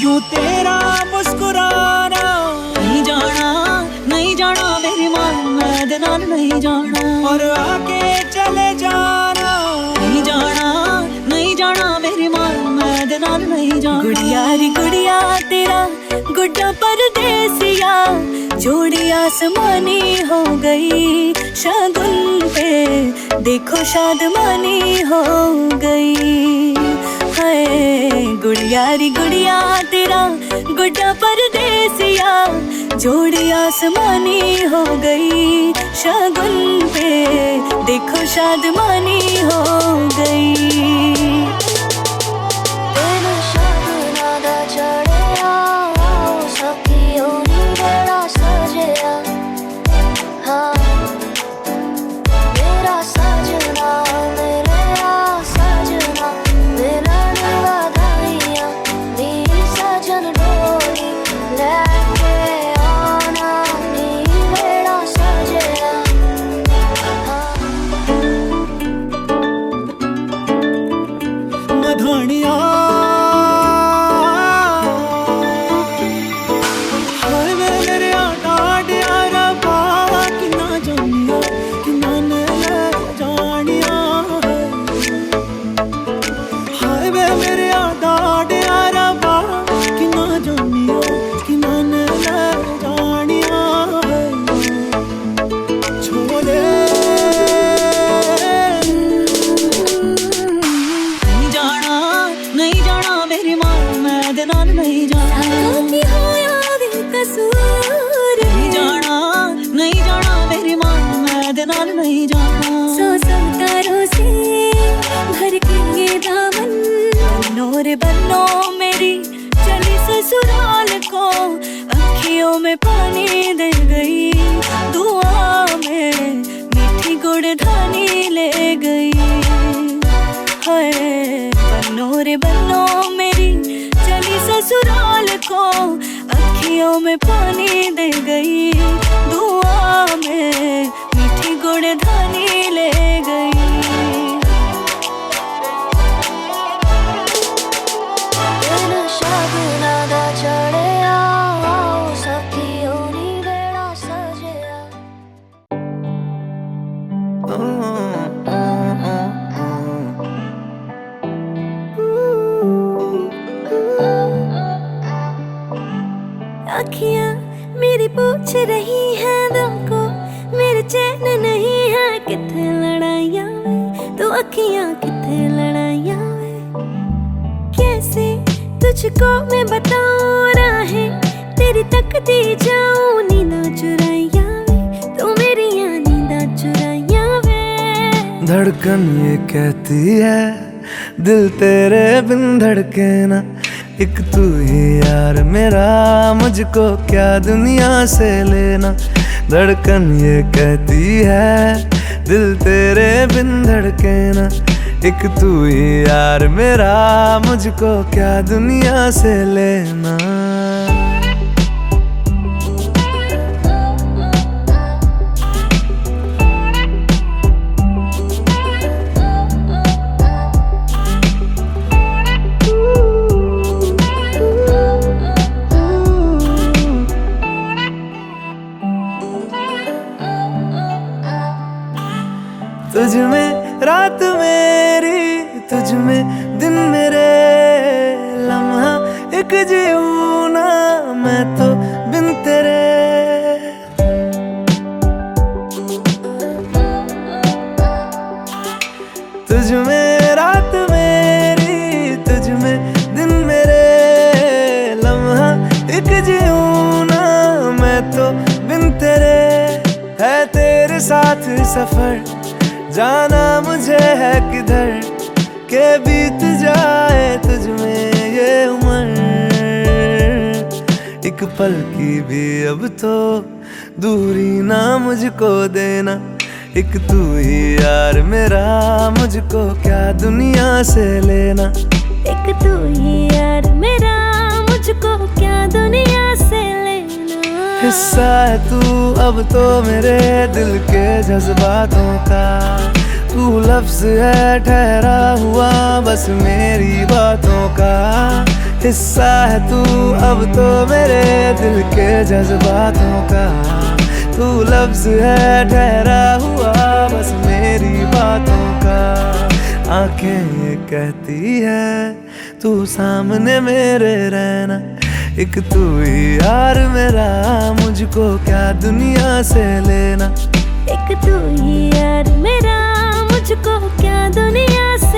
यूं तेरा मुस्कुराना। नहीं जाना मेरी मां, मैं दे नाल नहीं जाना। और आके चले जाना। नहीं जाना मेरी मां, मैं दे नाल नहीं जाना। गुड़िया री गुड़िया तेरा गुड्डा परदेसिया, जोड़ी आसमानी हो गई शगुन पे, देखो शादमानी हो गई। हाय गुड़िया री गुड़िया तेरा गुड्डा परदेसिया, जोड़ी आसमानी हो गई शगुन पे, देखो शादमानी हो गई। मधुनिया हाय वे मेरे डाड यारा बावा कि ना जानिया कि मन ले जानिया। हाय वे मेरे डाड यारा बावा कि ना जानिया कि मन ले जानिया। छोड़े मेरी मां, मैं दे नाल नहीं जाना। की होया वे कसूर, नहीं जाना मेरी मां, मैं दे नाल नहीं जाना। सौ तारों से भर के ये दामन, नूर बनो मेरी चली ससुराल को, अखियों में पानी दे गई, दुआ में मीठी गुड़ ढानी ले गई। हाय बनो रे बनो मेरी चली ससुराल को, अखियों में पानी दे गई, दुआ में मीठी गुड़ ढानी ले गई। दिन शागुना दा चढ़िया, सखियों नी बेड़ा सजिया। अखियाँ मेरी पूछ रही हैं दिल को, मेरे चैन नहीं है किथे लड़ाइयाँ वे, तो अखियाँ किथे लड़ाइयाँ वे। कैसे तुझको मैं बताऊँ राहें तेरी तकती जाऊँ, नींदा चुराइयाँ वे, तो मेरी यहाँ नींदा चुराइयाँ वे। धड़कन ये कहती है दिल तेरे बिन धड़के ना, एक तू ही यार मेरा, मुझको क्या दुनिया से लेना। धड़कन ये कहती है दिल तेरे बिन धड़के ना, एक तू ही यार मेरा, मुझको क्या दुनिया से लेना। तुझ में रात मेरी, तुझ में दिन मेरे, लम्हा एक जीऊँ ना मैं तो बिन तेरे। तुझ में रात मेरी, तुझ में दिन मेरे, लम्हा एक जीऊँ ना मैं तो बिन तेरे। है तेरे साथ सफर, जाना मुझे है किधर, के बीत जाए तुझ में ये उम्र। एक पल की भी अब तो दूरी ना मुझको देना, एक तू ही यार मेरा, मुझको क्या दुनिया से लेना। एक तू ही यार मेरा, मुझको क्या दुनिया से लेना। हिस्सा है तू अब तो मेरे दिल के जज्बातों का, तू लफ्ज है ठहरा हुआ बस मेरी बातों का। हिस्सा है तू अब तो मेरे दिल के जज्बातों का। तू लफ्ज है ठहरा हुआ बस मेरी बातों का। आंखें ये कहती है तू सामने मेरे रहना, एक तू ही यार मेरा, मुझको क्या दुनिया से लेना। एक तू ही यार मेरा, मुझको क्या दुनिया से